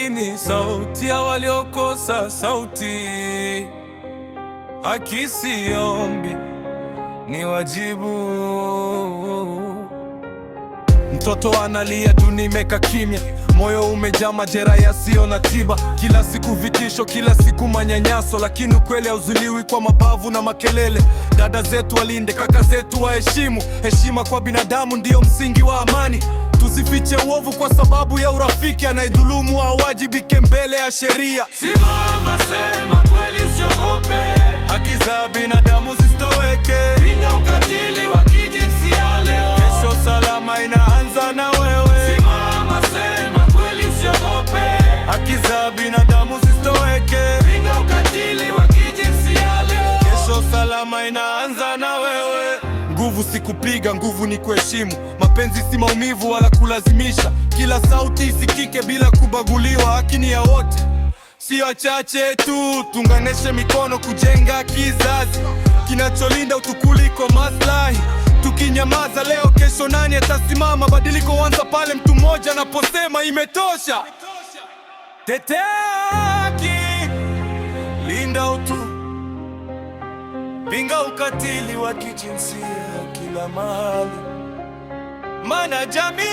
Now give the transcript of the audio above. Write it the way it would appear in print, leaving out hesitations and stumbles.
lakini sauti ya waliokosa sauti. Haki si ombi, ni wajibu. Mtoto analia tu, nimeka kimya, moyo umejaa majeraha yasiyo na tiba. Kila siku vitisho, kila siku manyanyaso, lakini ukweli hauzuiliwi kwa mabavu na makelele. Dada zetu walinde, kaka zetu waheshimu. Heshima kwa binadamu ndiyo msingi wa amani. Tusifiche uovu kwa sababu ya urafiki, anayedhulumu awajibike mbele ya sheria. Simama, sema kweli, usiogope. Haki za binadamu zisitoweke. Pinga ukatili wa kijinsia leo. Kesho salama inaanza na wewe. Simama, sema kweli, usiogope. Haki za binadamu zisitoweke. Pinga ukatili wa kijinsia leo. Kesho salama inaanza na wewe. Nguvu si kupiga, nguvu ni kuheshimu. Mapenzi si maumivu wala kulazimisha. Kila sauti isikike bila kubaguliwa. Haki ni ya wote, si wachache tu. Tunganishe mikono kujenga kizazi kinacholinda utu kuliko maslahi. Tukinyamaza leo, kesho nani atasimama? Badiliko huanza pale mtu mmoja anaposema imetosha. Tetea haki, linda utu, pinga ukatili wa kijinsia kila mahali, maana jamii